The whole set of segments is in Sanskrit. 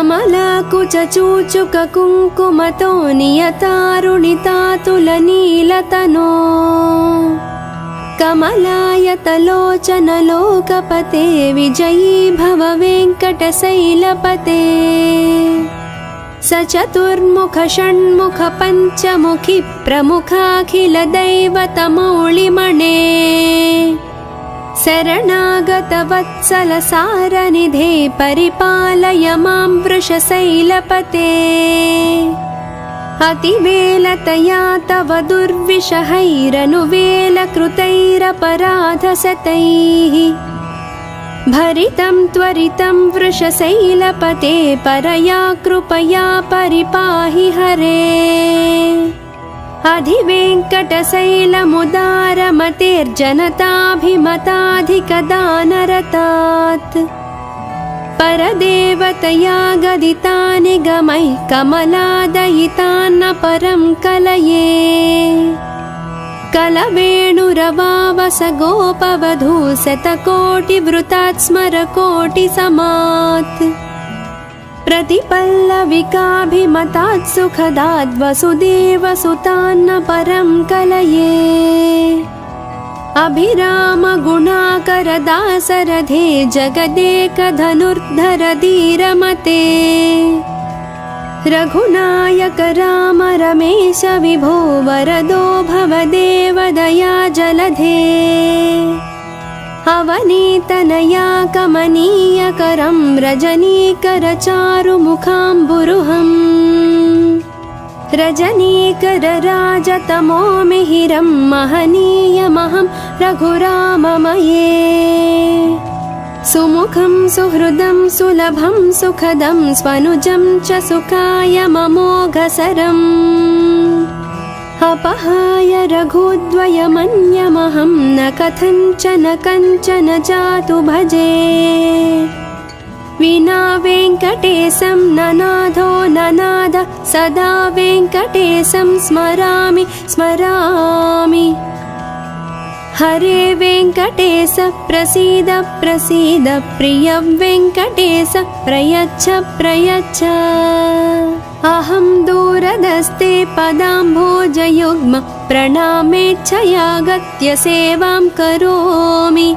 कमलाकुचूचुक कुङ्कुमतो नियतारुणितातुलनीलतनो कमलायतलोचन लोकपते विजयी भव वेङ्कटशैलपते सचतुर्मुख षण्मुख पञ्चमुखि प्रमुखाखिल दैवतमौलिमणे शरणागत वत्सल सारनिधे परिपालय मां वृषशैलपते अतिवेलतया तव दुर्विषहैरनुवेलकृतैरपराधशतैः भरितं त्वरितं वृषशैलपते परया कृपया परिपाहि हरे अधिवेङ्कटशैलमुदारमतेर्जनताभिमताधिकदानरतात् परदेवतया गदितानि गमैः कमलादयितान्न परं कलये कलवेणुरवावस गोपवधू शतकोटिवृतात् स्मरकोटिसमात् प्रतिपल्लविकाभिमतात् सुखदाद् वसुदेवसुतान्न परं कलये अभिराम गुणाकर दासरथे जगदेकधनुर्धर धीरमते रघुनायक राम रमेश विभो वरदो भवदेव दया जलधे अवनीतनया कमनीयकरं रजनीकर चारुमुखाम्बुरुहम् रजनीकर राजतमो मिहिरं महनीयमहं रघुराममये सुमुखं सुहृदं सुलभं सुखदं स्वनुजं च सुखाय ममोघसरम् अपहाय रघुद्वयमन्यमहं न कथञ्चन कञ्चन जातु भजे विना वेङ्कटेशं ननाथो ननाद सदा वेङ्कटेशं स्मरामि स्मरामि हरे वेङ्कटेश प्रसीद प्रसीद प्रिय वेङ्कटेश प्रयच्छ प्रयच्छ अहं दूरदस्ते पदाम्भोजयुग्म प्रणामेच्छयागत्य सेवां करोमि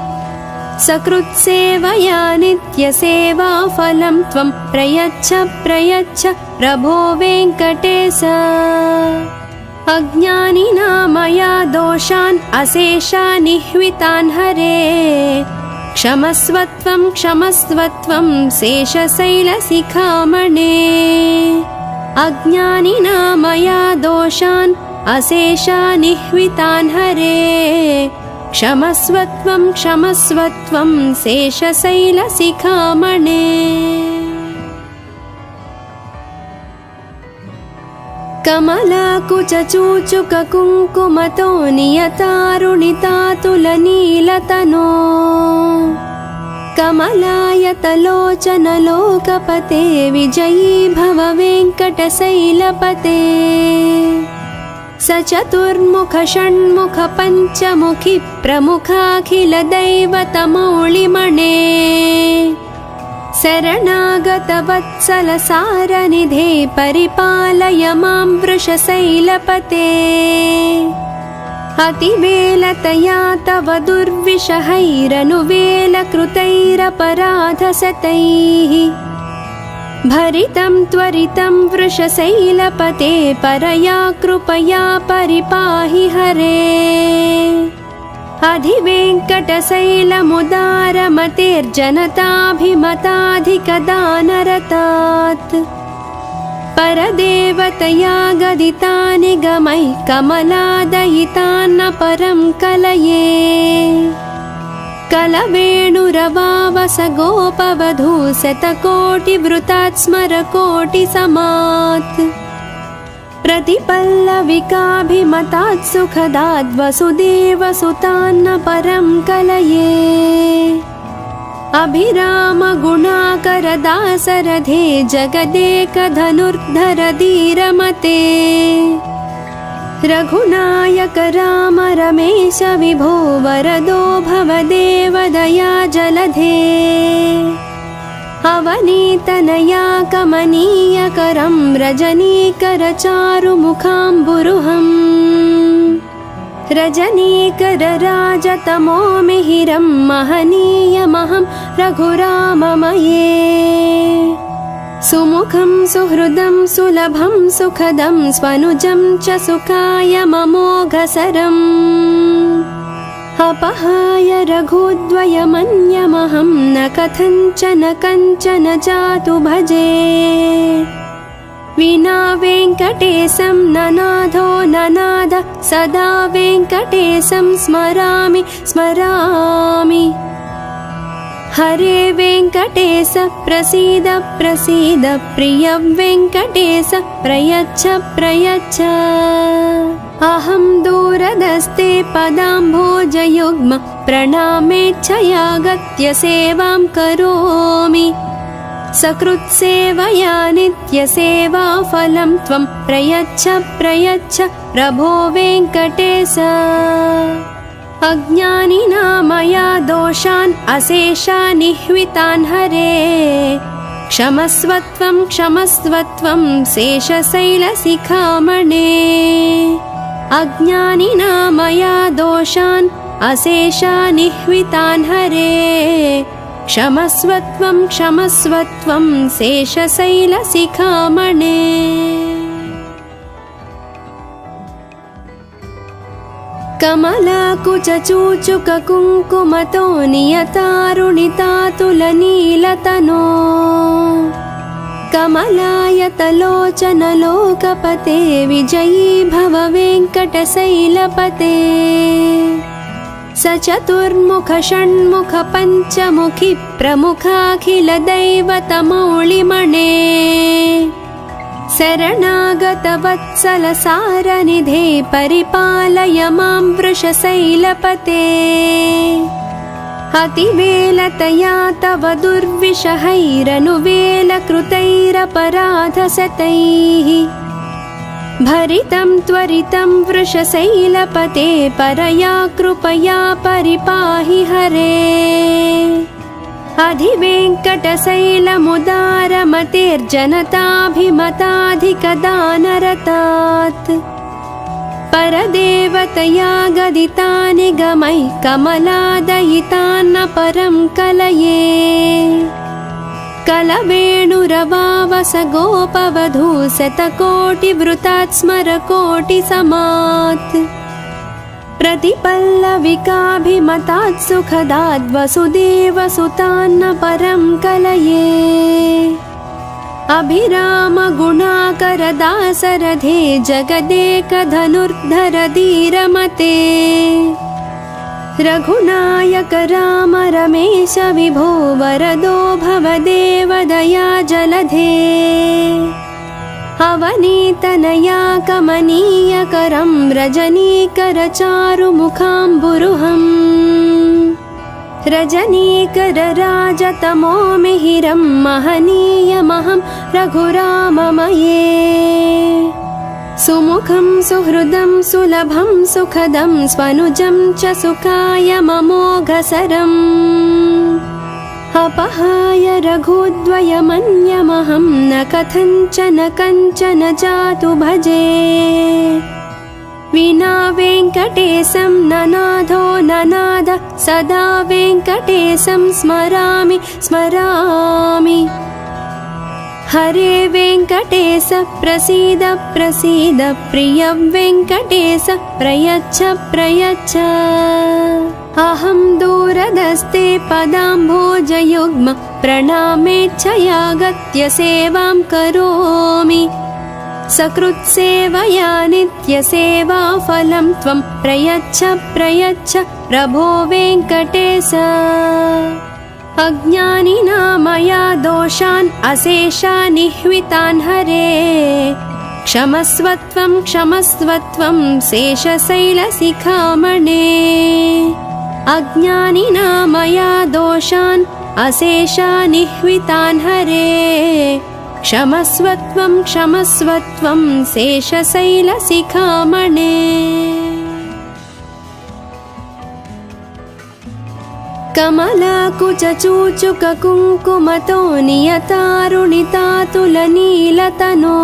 सकृत्सेवया नित्यसेवाफलं त्वं प्रयच्छ प्रयच्छ प्रभो वेङ्कटेश अज्ञानिना मया दोषान् अशेषानिह्वितान् हरे क्षमस्वत्वं क्षमस्वत्वं शेषशैलशिखामणे अज्ञानिना मया दोषान् अशेषानिह्वितान् हरे क्षमस्वत्वं क्षमस्वत्वं शेषशैलशिखामणे कमलाकुचूचुक कुङ्कुमतो नियतारुणितातुलनीलतनो कमलायतलोचन लोकपते विजयी भव वेङ्कटशैलपते सचतुर्मुख षण्मुख पञ्चमुखि प्रमुखाखिल दैवतमौलिमणे शरणागत वत्सल सारनिधे परिपालय मां वृषशैलपते अतिवेलतया तव दुर्विषहैरनुवेलकृतैरपराधशतैः भरितं त्वरितं वृषशैलपते परया कृपया परिपाहि हरे अधिवेङ्कटशैलमुदारमतेर्जनताभिमताधिकदानरतात् परदेवतया गदितानि गमैः कमलादयितान्न परं कलये कलवेणुरवावस गोपवधू शतकोटिवृतात् स्मरकोटिसमात् प्रतिपल्लविकाभिमतात् सुखदाद् वसुदेवसुतान्न परं कलये अभिराम गुणाकर दासरथे जगदेकधनुर्धर धीरमते रघुनायक राम रमेश विभो वरदो भवदेव दया जलधे अवनीतनया कमनीयकरं रजनीकरचारुमुखाम्बुरुहम् रजनीकरराजतमो मिहिरं महनीयमहं रघुराममये सुमुखं सुहृदं सुलभं सुखदं स्वनुजं च सुखाय ममोघसरम् अपहाय रघुद्वयमन्यमहं न कथञ्चन कञ्चन जातु भजे विना वेङ्कटेशं ननाथो ननाद सदा वेङ्कटेशं स्मरामि स्मरामि हरे वेङ्कटेश प्रसीद प्रसीद प्रिय वेङ्कटेश प्रयच्छ प्रयच्छ अहं दूरदस्ते पदाम्भोजयुग्म प्रणामेच्छयागत्य सेवां करोमि सकृत्सेवया नित्यसेवाफलं त्वं प्रयच्छ प्रयच्छ प्रभो वेङ्कटेश अज्ञानिना मया दोषान् अशेषानिह्वितान् हरे क्षमस्वत्वं क्षमस्वत्वं शेषशैलशिखामणे अज्ञानिना मया दोषान् अशेषानिह्वितान् हरे क्षमस्वत्वं क्षमस्वत्वं शेषशैलशिखामणे कमलाकुचूचुककुङ्कुमतो नियतारुणितातुलनीलतनो कमलायतलोचनलोकपते विजयी भव वेङ्कटशैलपते सचतुर्मुख षण्मुख पञ्चमुखि प्रमुखाखिलदैवतमौलिमणे शरणागतवत्सलसारनिधे परिपालय मां वृषशैलपते अतिवेलतया तव दुर्विषहैरनुवेलकृतैरपराधशतैः भरितं त्वरितं वृषशैलपते परया कृपया परिपाहि हरे अधिवेङ्कटशैलमुदारमतेर्जनताभिमताधिकदानरतात् परदेवतया गदितानि गमैः कमलादयितान्न परं कलये कलवेणुरवावस गोपवधू शतकोटिवृतात् स्मरकोटिसमात् प्रतिपल्लविकाभिमतात् सुखदाद् वसुदेवसुतान्न परं कलये अभिराम गुणाकरदासरथे जगदेकधनुर्धर धीरमते रघुनायक राम रमेश विभो वरदो भवदेव दया जलधे अवनीतनया कमनीयकरं रजनीकरचारुमुखाम्बुरुहम् रजनीकरराजतमो मिहिरं महनीयमहं रघुराममये सुमुखं सुहृदं सुलभं सुखदं स्वनुजं च सुखाय ममोघसरम् अपहाय रघुद्वयमन्यमहं न कथञ्चन कञ्चन जातु भजे विना वेङ्कटेशं ननाथो ननाद सदा वेङ्कटेशं स्मरामि स्मरामि हरे वेङ्कटेश प्रसीद प्रसीद प्रिय वेङ्कटेश प्रयच्छ प्रयच्छ अहं दूरदस्ते पदाम्भोजयुग्म प्रणामेच्छयागत्य सेवां करोमि सकृत्सेवया नित्यसेवाफलं त्वं प्रयच्छ प्रयच्छ प्रभो वेङ्कटेश अज्ञानिना मया दोषान् अशेषानिह्वितान् हरे क्षमस्वत्वं क्षमस्वत्वं शेषशैलशिखामणे अज्ञानिना मया दोषान् अशेषानिह्वितान् हरे क्षमस्वत्वं क्षमस्वत्वं शेषशैलशिखामणे कमलाकुचूचुककुङ्कुमतो नियतारुणितातुलनीलतनो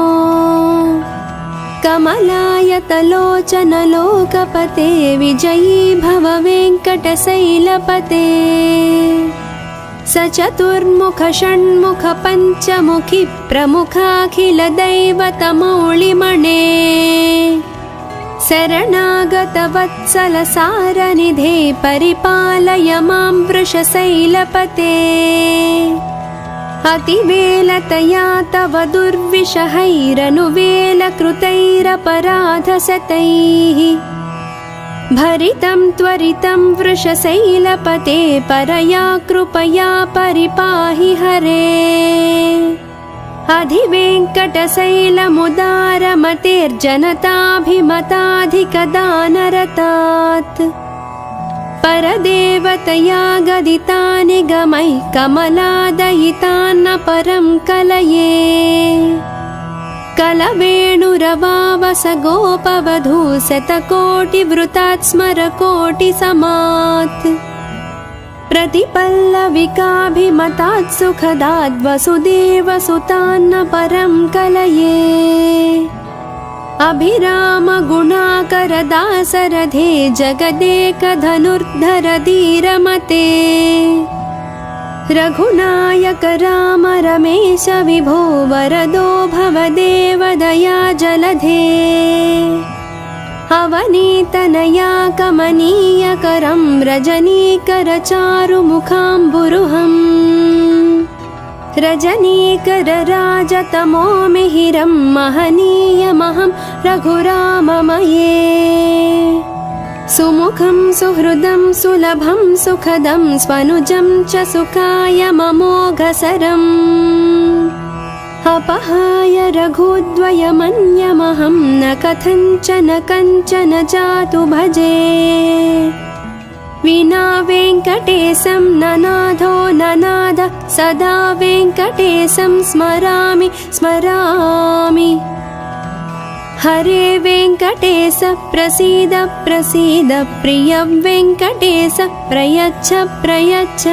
कमलायतलोचनलोकपते विजयी भव वेङ्कटशैलपते सचतुर्मुख षण्मुख पञ्चमुखि प्रमुखाखिलदैवतमौलिमणे शरणागतवत्सल सारनिधे परिपालय मां वृषशैलपते अतिवेलतया तव दुर्विषहैरनुवेलकृतैरपराधशतैः भरितं त्वरितं वृषशैलपते परया कृपया परिपाहि हरे अधिवेङ्कटशैलमुदारमतेर्जनताभिमताधिकदानरतात् परदेवतया गदितानि गमैः कमलादयितान्न परं कलये कलवेणुरवावस गोपवधू शतकोटिवृतात् स्मरकोटिसमात् प्रतिपल्लविकाभिमतात् सुखदात् वसुदेवसुतान्न परं कलये अभिरामगुणाकरदासरथे जगदेकधनुर्धर धीरमते रघुनायक राम रमेश विभो वरदो भवदेवदया जलधे अवनीतनया कमनीयकरं रजनीकरचारुमुखाम्बुरुहम् रजनीकरराजतमो मिहिरं महनीयमहं रघुराममये सुमुखं सुहृदं सुलभं सुखदं स्वनुजं च सुखायममोघसरम् अपहाय रघुद्वयमन्यमहं न कथञ्चन कञ्चन जातु भजे विना वेङ्कटेशं ननाथो ननाद सदा वेङ्कटेशं स्मरामि स्मरामि हरे वेङ्कटेश प्रसीद प्रसीद प्रिय वेङ्कटेश प्रयच्छ प्रयच्छ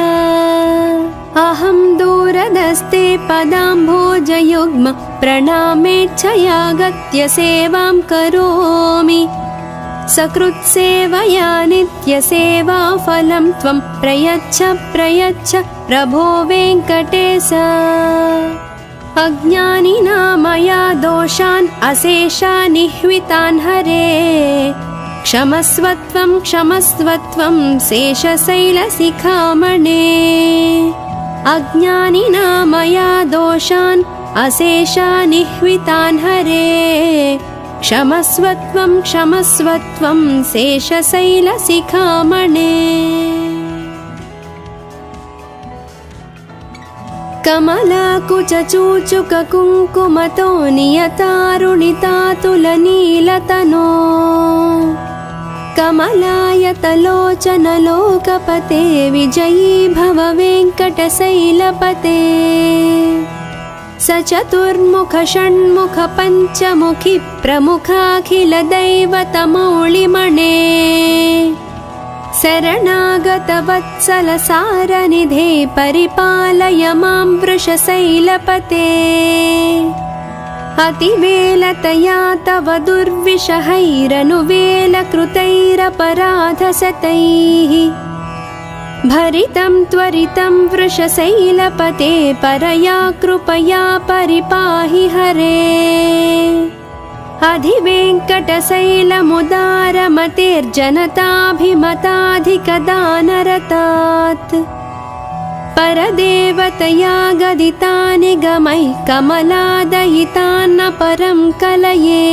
अहं दूरदस्ते पदाम्भोजयुग्म प्रणामेच्छयागत्य सेवां करोमि सकृत्सेवया नित्यसेवाफलं त्वं प्रयच्छ प्रयच्छ प्रभो वेङ्कटेश अज्ञानिना मया दोषान् अशेषान् निह्वितान् हरे क्षमस्वत्वं क्षमस्वत्वं शेषशैलशिखामणे अज्ञानिना मया दोषान् अशेषान् निह्वितान् हरे क्षमस्वत्वं क्षमस्वत्वं शेषशैलशिखामणे कमलाकुचूचुककुङ्कुमतो नियतारुणितातुलनीलतनो कमलायतलोचनलोकपते विजयी भव वेङ्कटशैलपते सचतुर्मुख षण्मुख पञ्चमुखि प्रमुखाखिलदैवतमौलिमणे शरणागतवत्सल सारनिधे परिपालय मां वृषशैलपते अतिवेलतया तव दुर्विषहैरनुवेलकृतैरपराधशतैः भरितं त्वरितं वृषशैलपते परया कृपया परिपाहि हरे अधिवेङ्कटशैलमुदारमतेर्जनताभिमताधिकदानरतात् परदेवतया गदितानि गमैः कमलादयितान्न परं कलये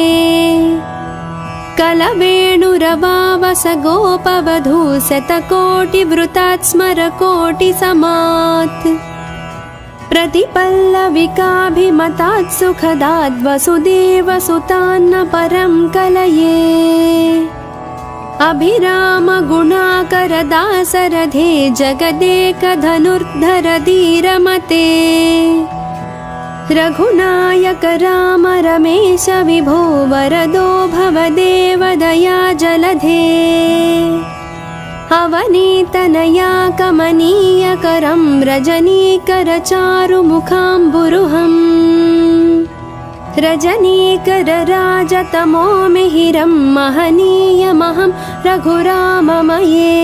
कलवेणुरवावस गोपवधू शतकोटिवृतात् स्मरकोटिसमात् प्रतिपल्लविकाभिमतात् सुखदात् वसुदेवसुतान्न परं कलये अभिरामगुणाकरदासरथे जगदेकधनुर्धर धीरमते रघुनायक राम रमेश विभो वरदो भवदेवदया जलधे अवनीतनया कमनीयकरं रजनीकरचारुमुखाम्बुरुहम् रजनीकरराजतमो मिहिरं महनीयमहं रघुराममये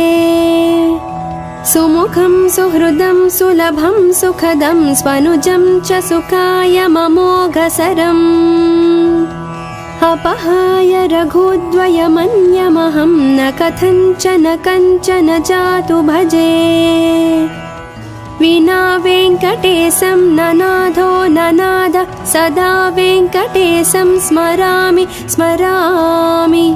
सुमुखं सुहृदं सुलभं सुखदं स्वनुजं च सुखायममोघसरम् अपहाय रघुद्वयमन्यमहं न कथञ्चन कञ्चन जातु भजे विना वेङ्कटेशं ननाथो ननाद सदा वेङ्कटेशं स्मरामि स्मरामि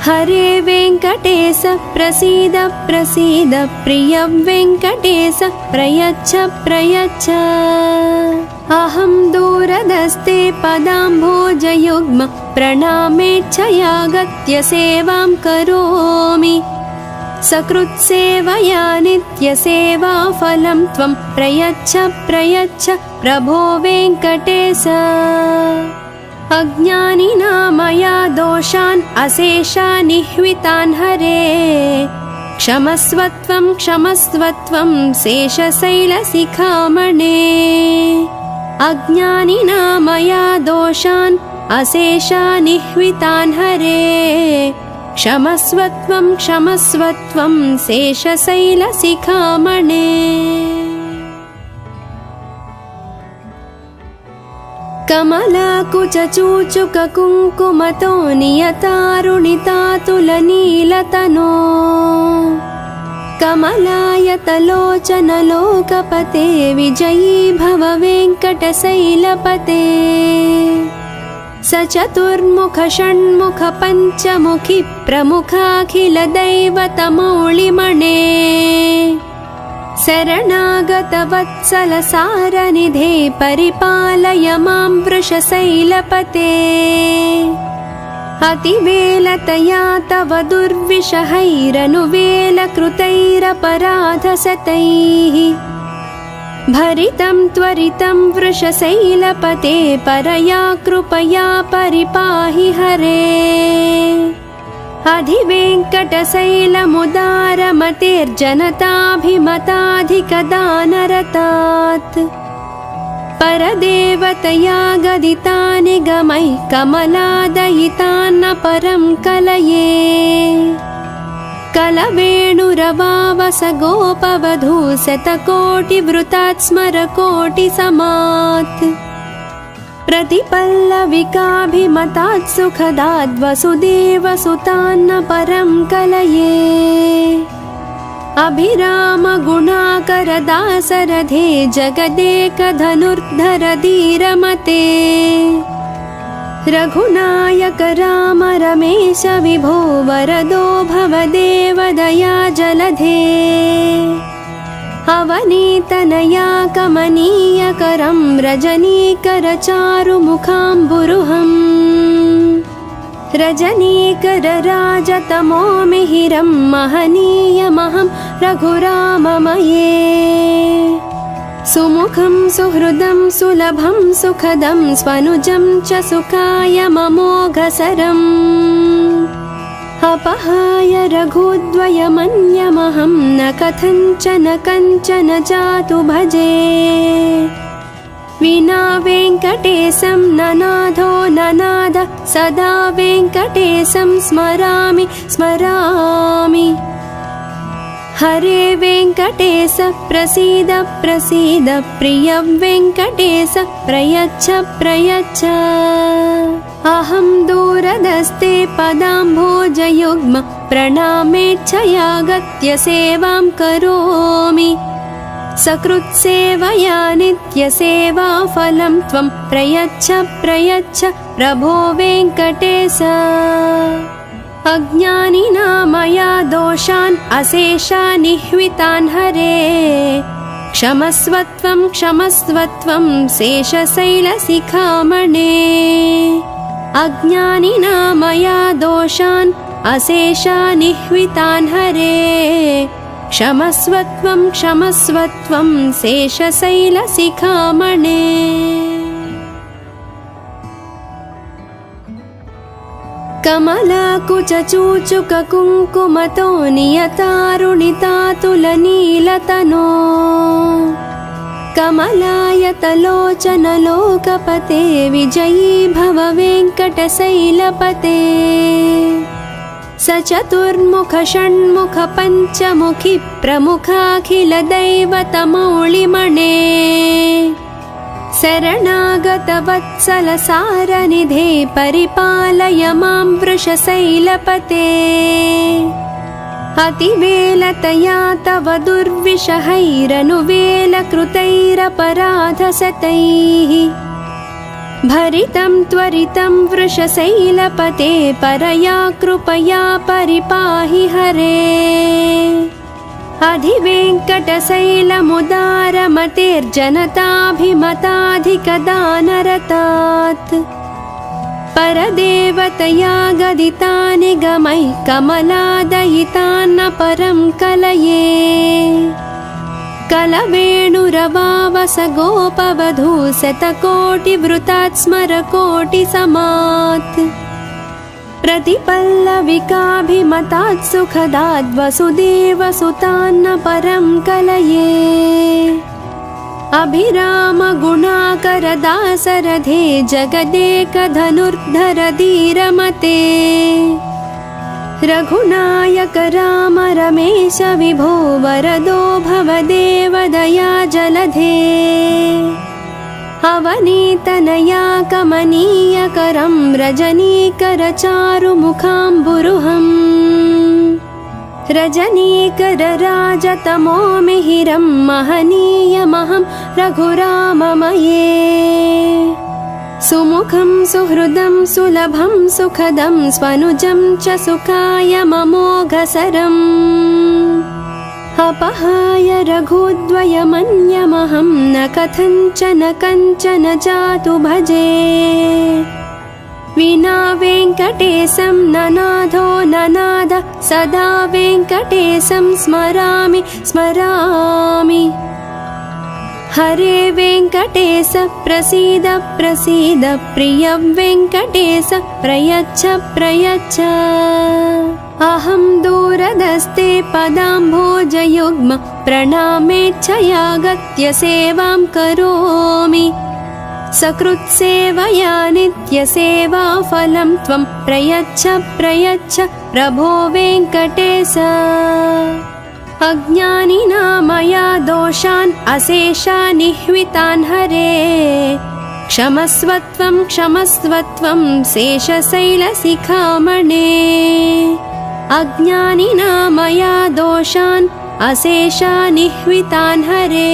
हरे वेङ्कटेश प्रसीद प्रसीद प्रिय वेङ्कटेश प्रयच्छ प्रयच्छ अहं दूरदस्ते पदाम्भोजयुग्म प्रणामेच्छयागत्य सेवां करोमि सकृत्सेवया नित्यसेवाफलं त्वं प्रयच्छ प्रयच्छ प्रभो वेङ्कटेश अज्ञानिना मया दोषान् अशेषानिह्वितान् हरे क्षमस्वत्वं क्षमस्वत्वं शेषशैलशिखामणे अज्ञानिना मया दोषान् अशेषानिह्वितान् हरे क्षमस्वत्वं क्षमस्वत्वं शेषशैलशिखामणे कमलाकुचूचुककुङ्कुमतो नियतारुणितातुलनीलतनो कमलायतलोचनलोकपते विजयी भव वेङ्कटशैलपते स चतुर्मुख षण्मुख पञ्चमुखी प्रमुखाखिलदैवतमौलिमणे शरणागतवत्सलसारनिधे परिपालय मां वृषशैलपते अतिवेलतया तव दुर्विषहैरनुवेलकृतैरपराधशतैः भरितं त्वरितं वृषशैलपते परया कृपया परिपाहि हरे अधिवेङ्कटशैलमुदारमतेर्जनताभिमताधिकदानरतात् परदेवतया गदितानि गमैः कमलादयितान्न परं कलये कलवेणुरवावस गोपवधू शतकोटिवृतात् स्मरकोटिसमात् प्रतिपल्लविकाभिमतात् सुखदाद् वसुदेवसुतान्न परं कलये अभिरामगुणाकरदासरथे जगदेकधनुर्धर धीरमते रघुनायक राम रमेश विभो वरदो भवदेवदया जलधे अवनीतनया कमनीयकरं रजनीकरचारुमुखाम्बुरुहम् रजनीकरराजतमो मिहिरं महनीयमहं रघुराममये सुमुखं सुहृदं सुलभं सुखदं स्वनुजं च सुखायममोघसरम् अपहाय रघुद्वयमन्यमहं न कथञ्चन कञ्चन जातु भजे विना वेङ्कटेशं ननाथो ननाद सदा वेङ्कटेशं स्मरामि स्मरामि हरे वेङ्कटेश प्रसीद प्रसीद प्रिय वेङ्कटेश प्रयच्छ प्रयच्छ अहं दूरदस्ते पदाम्भोजयुग्म प्रणामेच्छयागत्य सेवां करोमि सकृत्सेवया नित्यसेवाफलं त्वं प्रयच्छ प्रयच्छ प्रभो वेङ्कटेश अज्ञानिना मया दोषान् अशेषानिह्वितान् हरे क्षमस्वत्वं क्षमस्वत्वं शेषशैलशिखामणे अज्ञानिना मया दोषान् अशेषानिह्वितान् हरे क्षमस्वत्वं क्षमस्वत्वं शेषशैलशिखामणे। कमलाकुचूचुककुङ्कुमतो नियतारुणितातुलनीलतनो कमलायतलोचनलोकपते विजयी भव वेङ्कटशैलपते स चतुर्मुख षण्मुख पञ्चमुखि प्रमुखाखिलदैवतमौलिमणे शरणागतवत्सलसारनिधे परिपालय मां वृषशैलपते अतिवेलतया तव दुर्विषहैरनुवेलकृतैरपराधशतैः भरितं त्वरितं वृषशैलपते परया कृपया परिपाहि हरे अधिवेङ्कटशैलमुदारमतेर्जनताभिमताधिकदानरतात् परदेवतया गदितानि गमैः कमलादयितान्न परं कलये कलवेणुरवावस गोपवधू शतकोटिवृतात् स्मरकोटिसमात् प्रतिपल्लविकाभिमतात् सुखदाद् वसुदेवसुतान्न परं कलये अभिराम गुणाकरदासरथे जगदेकधनुर्धर धीरमते रघुनायक राम रमेश विभो वरदो भवदेव दया जलधे अवनीतनया कमनीयकरं रजनीकरचारुमुखाम्बुरुहम् रजनीकरराजतमो मिहिरं महनीयमहं रघुराममये सुमुखं सुहृदं सुलभं सुखदं स्वनुजं च सुखायममोघसरम् अपहाय रघुद्वयमन्यमहं न कथञ्चन कञ्चन जातु भजे विना वेङ्कटेशं ननाथो ननाद सदा वेङ्कटेशं स्मरामि स्मरामि हरे वेङ्कटेश प्रसीद प्रसीद प्रिय वेङ्कटेश प्रयच्छ प्रयच्छ अहं दूरदस्ते पदाम्भोजयुग्म प्रणामेच्छयागत्य सेवां करोमि सकृत्सेवया नित्यसेवाफलं त्वं प्रयच्छ प्रयच्छ प्रभो वेङ्कटेश अज्ञानिना मया दोषान् अशेषानिह्वितान् हरे क्षमस्वत्वं क्षमस्वत्वं शेषशैलशिखामणे अज्ञानिना मया दोषान् अशेषानिह्वितान् हरे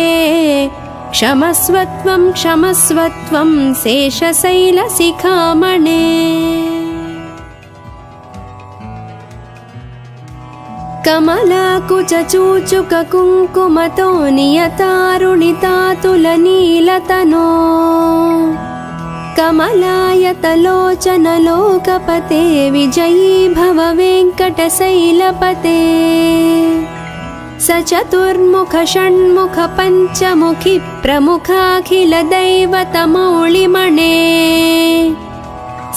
क्षमस्वत्वं क्षमस्वत्वं शेषशैलशिखामणे कमलाकुचूचुककुङ्कुमतो नियतारुणितातुलनीलतनो कमलायतलोचनलोकपते विजयी भव वेङ्कटशैलपते स चतुर्मुख षण्मुख पञ्चमुखि प्रमुखाखिलदैवतमौलिमणे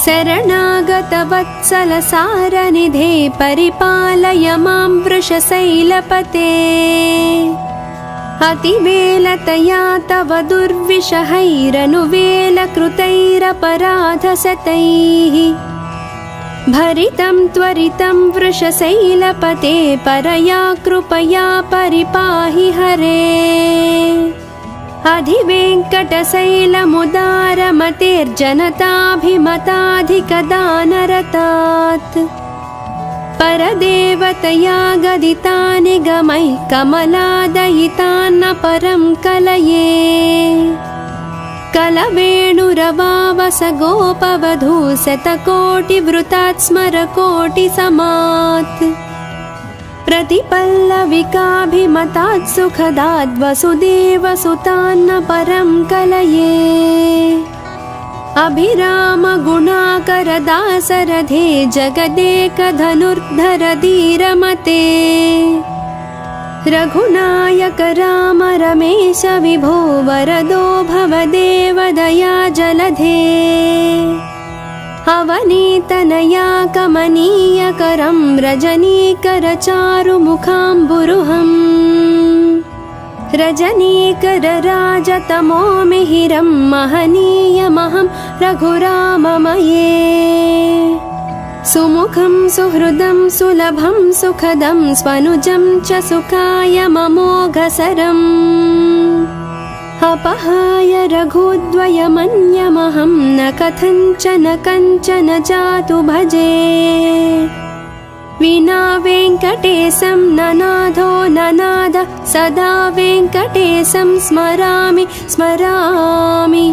शरणागतवत्सलसारनिधे परिपालय मां वृषशैलपते अतिवेलतया तव दुर्विषहैरनुवेलकृतैरपराधशतैः भरितं त्वरितं वृषशैलपते परया कृपया परिपाहि हरे अधिवेङ्कटशैलमुदारमतेर्जनताभिमताधिकदानरतात् परदेवतया गदितानि गमैः कमलादयितान्न परं कलये कलवेणुरवावस गोपवधू शतकोटिवृतात् स्मरकोटिसमात् प्रतिपल्लविकाभिमतात् सुखदाद् वसुदेवसुतान्न परं कलये अभिराम गुणाकरदासरथे जगदेकधनुर्धर धीरमते रघुनायक राम रमेश विभो वरदो भवदेव दया जलधे अवनीतनया कमनीयकरं रजनीकरचारुमुखाम्बुरुहम् रजनीकरराजतमो मिहिरं महनीयमहं रघुराममये सुमुखं सुहृदं सुलभं सुखदं स्वनुजं च सुखायममोघसरम् अपहाय रघुद्वयमन्यमहं न कथञ्चन कञ्चन जातु भजे विना वेङ्कटेशं ननाथो ननाद सदा वेङ्कटेशं स्मरामि स्मरामि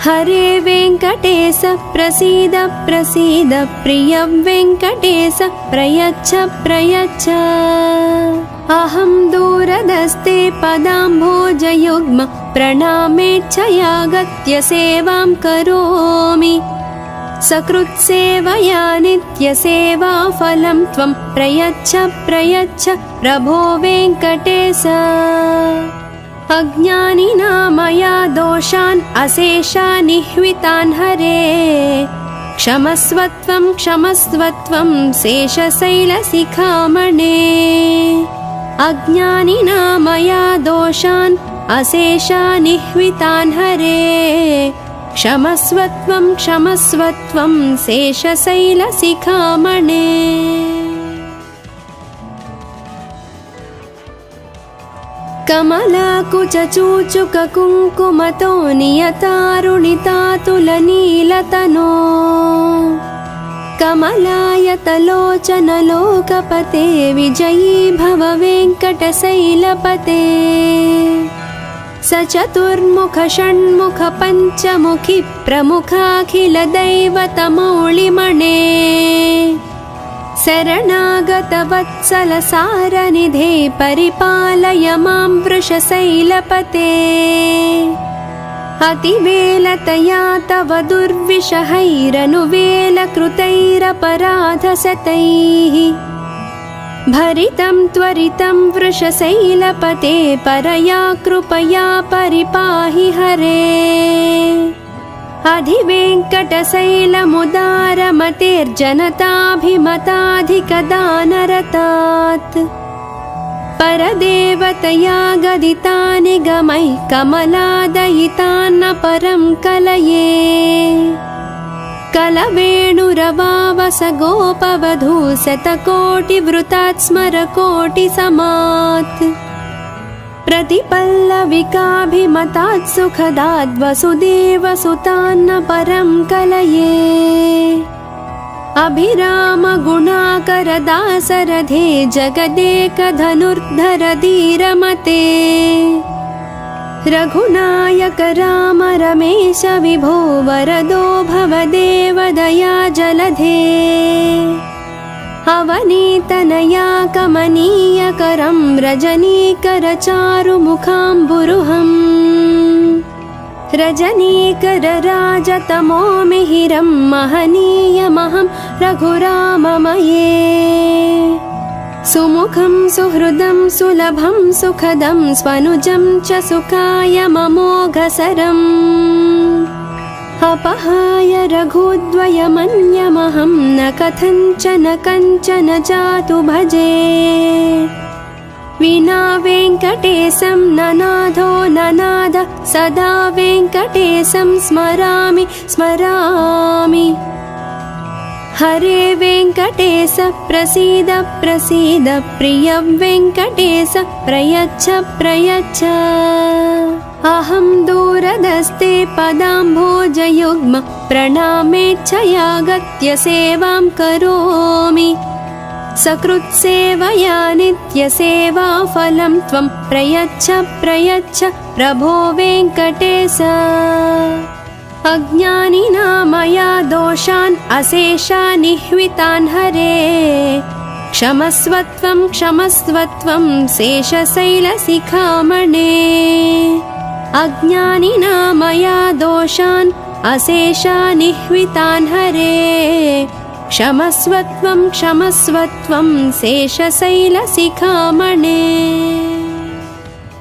हरे वेङ्कटेश प्रसीद प्रसीद प्रिय वेङ्कटेश प्रयच्छ प्रयच्छ अहं दूरदस्ते पदाम्भोजयुग्म प्रणामेच्छयागत्य सेवां करोमि सकृत्सेवया नित्यसेवाफलं त्वं प्रयच्छ प्रयच्छ प्रभो वेङ्कटेश अज्ञानिना मया दोषान् अशेषानिह्वितान् हरे क्षमस्वत्वं क्षमस्वत्वं शेषशैलशिखामणे अज्ञानिना मया दोषान् अशेषानिह्वितान् हरे क्षमस्वत्वं क्षमस्वत्वं शेषशैलशिखामणे कमलाकुचूचुककुङ्कुमतो नियतारुणितातुलनीलतनो कमलायतलोचनलोकपते विजयी भव वेङ्कटशैलपते सचतुर्मुख षण्मुख पञ्चमुखि प्रमुखाखिलदैवतमौलिमणे शरणागतवत्सलसारनिधे परिपालय मां वृषशैलपते अतिवेलतया तव दुर्विषहैरनुवेलकृतैरपराधशतैः भरितं त्वरितं वृषशैलपते परया कृपया परिपाहि हरे अधिवेङ्कटशैलमुदारमतेर्जनताभिमताधिकदानरतात् परदेवतया गदितानि गमैः कमलादयितान्न परं कलये कलवेणुरवावस गोपवधू शतकोटिवृतात् स्मरकोटिसमात् प्रतिपल्लविकाभिमतात् सुखदाद् वसुदेवसुतान्न परं कलये अभिराम गुणाकरदासरथे जगदेकधनुर्धर धीरमते रघुनायक राम रमेश विभो वरदो भवदेव दया जलधे अवनीतनया कमनीयकरं रजनीकरचारुमुखाम्बुरुहम् रजनीकरराजतमो मिहिरं महनीयमहं रघुराममये सुमुखं सुहृदं सुलभं सुखदं स्वनुजं च सुखायममोघसरम् अपहाय रघुद्वयमन्यमहं न कथञ्चन कञ्चन जातु भजे विना वेङ्कटेशं ननाथो ननाद सदा वेङ्कटेशं स्मरामि स्मरामि हरे वेङ्कटेश प्रसीद प्रसीद प्रिय वेङ्कटेश प्रयच्छ प्रयच्छ अहं दूरदस्ते पदाम्भोजयुग्म प्रणामेच्छयागत्य सेवां करोमि सकृत्सेवया नित्यसेवाफलं त्वं प्रयच्छ प्रयच्छ प्रभो वेङ्कटेश अज्ञानिना मया दोषान् अशेषानिह्वितान् हरे क्षमस्वत्वं क्षमस्वत्वं शेषशैलशिखामणे अज्ञानिना मया दोषान् अशेषानिह्वितान् हरे क्षमस्वत्वं क्षमस्वत्वं शेषशैलशिखामणे।